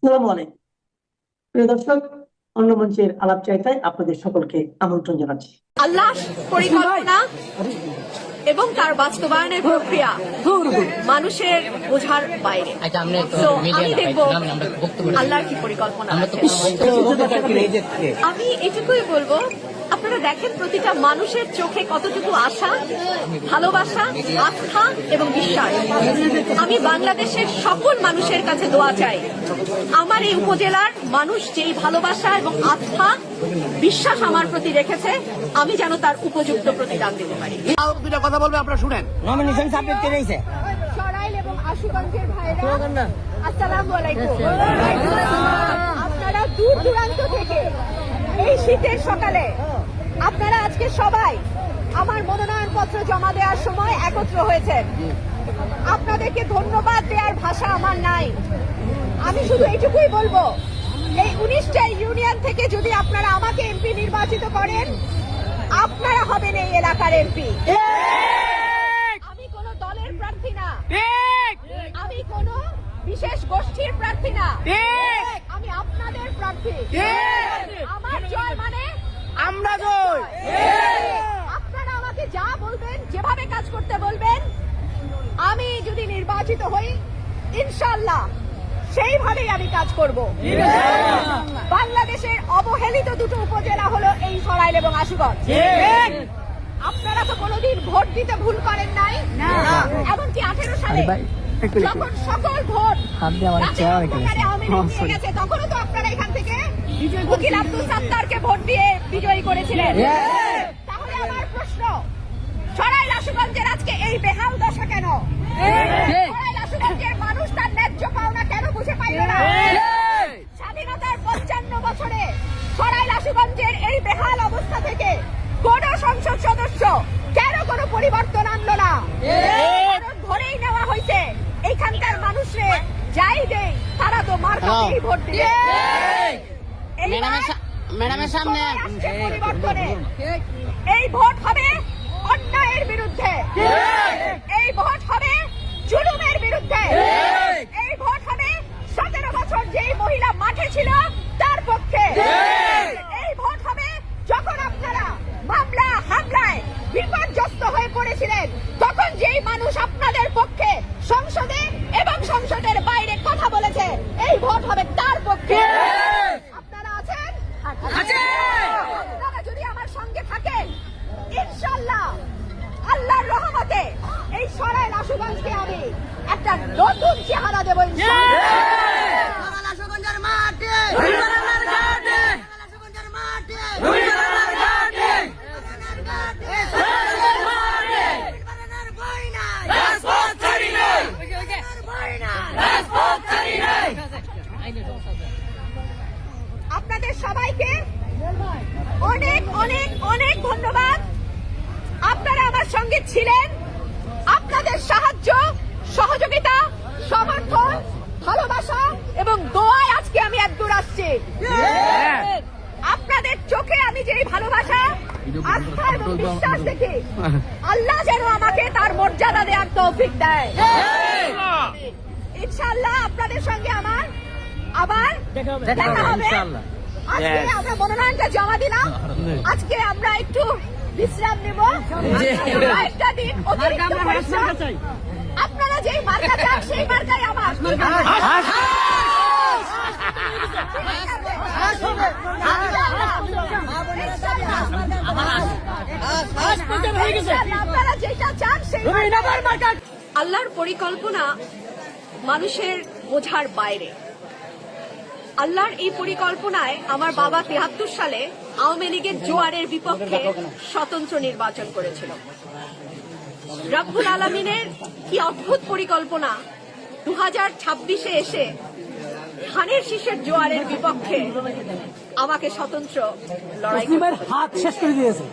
আসসালামু আলাইকুম প্রিয় দর্শক, অন্য মঞ্চের আলাপ চাইতায় আপনাদের সকলকে আমন্ত্রণ জানাচ্ছি। আল্লাহ পরিকল্পনা এবং তার বাস্তবায়নের প্রক্রিয়া মানুষের বোঝার বাইরে। তো আমি দেখব আল্লাহর কি পরিকল্পনা আছে। আমি এটুকুই বলবো, আপনারা দেখেন প্রতিটা মানুষের চোখে কতটুকু আশা, ভালোবাসা, আস্থা এবং বিশ্বাস। আমি বাংলাদেশের সকল মানুষের কাছে দোয়া চাই, আমার এই উপজেলার মানুষ যেই ভালোবাসা এবং আস্থা, বিশ্বাস আমার প্রতি রেখেছে, আমি যেন তার উপযুক্ত প্রতিদান দিতে পারি। দুটা কথা বলবে, আপনারা শুনেন। নমিনেশন সাবমিট করেছে সরাইল এবং আশুগঞ্জের ভাইরা, আসসালামু আলাইকুম। আপনারা দূর দূরান্ত থেকে এই শীতের সকালে আপনারা আজকে সবাই আমার মনোনয়নপত্র জমা দেওয়ার সময় একত্র হয়েছেন। আপনাদেরকে ধন্যবাদ দেওয়ার ভাষা আমার নাই। আমি শুধু এইটুকুই বলবো, এই 19টা ইউনিয়ন থেকে যদি আপনারা আমাকে এমপি নির্বাচিত করেন, আপনারা হবেন এই এলাকার এমপি। আমি কোন দলের প্রার্থী না, আমি কোন বিশেষ গোষ্ঠীর প্রার্থী না, আমি আপনাদের প্রার্থী। আমার জয় মানে আমরা জয়। আপনারা আমাকে যা বলবেন, যেভাবে কাজ করতে বলবেন, আমি যদি নির্বাচিত হই ইনশাআল্লাহ সেইভাবেই আমি কাজ করব। বাংলাদেশের অবহেলিত দুটো উপজেলা হলো এই সরাইল এবং আশুগঞ্জ। আপনারা তো কোনোদিন ভোট দিতে ভুল করেন নাই, এমনকি 18 সালে যখন সকল ভোট গেছে, তখনও তো আপনারা এখান থেকে উকিল আব্দুল সাত্তারকে ভোট দিয়ে বিজয়ী করেছিলেন। তাহলে আমার প্রশ্ন, সরাইল আশুগঞ্জের আজকে এই বেহাল দশা কেন? সরাইল আশুগঞ্জের মানুষ তার ন্যায্য পাওনা কেন বুঝে পাইল না? স্বাধীনতার 55 বছরে সরাইল আশুগঞ্জের এই বেহাল অবস্থা থেকে কোন সংসদ সদস্য কেন কোনো পরিবর্তন আনলো না? কারণ ধরেই নেওয়া হয়েছে এইখানকার মানুষরে যাই দেয় তারা তো মার্কাতেই ভোট দিবে। ম্যাডামের সামনে পরিবর্তনে এই ভোট হবে অন্যায়ের বিরুদ্ধে, এই ভোট হবে জুলুমের বিরুদ্ধে, এই ভোট হবে 17 বছর যেই মহিলা মাঠে ছিল তার পক্ষে, এই ভোট হবে যখন আপনারা মামলা হামলায় বিপর্যস্ত হয়ে পড়েছিলেন, তখন যেই মানুষ আপনাদের পক্ষে সংসদে এবং সংসদের বাইরে কথা বলেছে, এই ভোট হবে তার পক্ষে। আপনারা আছেন? আপনারা যদি আমার সঙ্গে থাকেন, ইনশাআল্লাহ আল্লাহর রহমতে এই সরাইল আশুগঞ্জকে আমি একটা নতুন চেহারা দেব ইনশাআল্লাহ। আশুগঞ্জের মাঠে আপনাদের সবাইকে অনেক অনেক অনেক ধন্যবাদ। আপনারা আমার সঙ্গে ছিলেন, আপনাদের সাহায্য, সহযোগিতা, সমর্থন, ভালোবাসা এবং দোয়ায় আজকে আমি এতদূর আসছি। আপনাদের চোখে আমি যে ভালোবাসা, আস্থা এবং বিশ্বাস দেখি, আল্লাহ যেন আমাকে তার মর্যাদা দেওয়ার তৌফিক দেয়। ইনশাআল্লাহ আপনাদের সঙ্গে আমার আবার দেখা হবে। আজকে আমরা মনোনয়নটা জমা দিলাম, আজকে আমরা একটু বিশ্রাম নেব, কয়েকটা দিন অতিরিক্ত পরিশ্রম। আপনারা যেই মার্কা চান সেই মার্কাই আমার। আপনারা যেটা চান সেই আল্লাহর পরিকল্পনা মানুষের বোঝার বাইরে। আল্লাহর এই পরিকল্পনায় আমার বাবা 73 সালে আওয়ামী লীগের জোয়ারের বিপক্ষে স্বতন্ত্র নির্বাচন করেছিল। রব্বুল আলামিনের কি অদ্ভুত পরিকল্পনা, 2026-এ এসে ধানের শীষের জোয়ারের বিপক্ষে আমাকে স্বতন্ত্র লড়াই হাত শেষ করে দিয়েছে।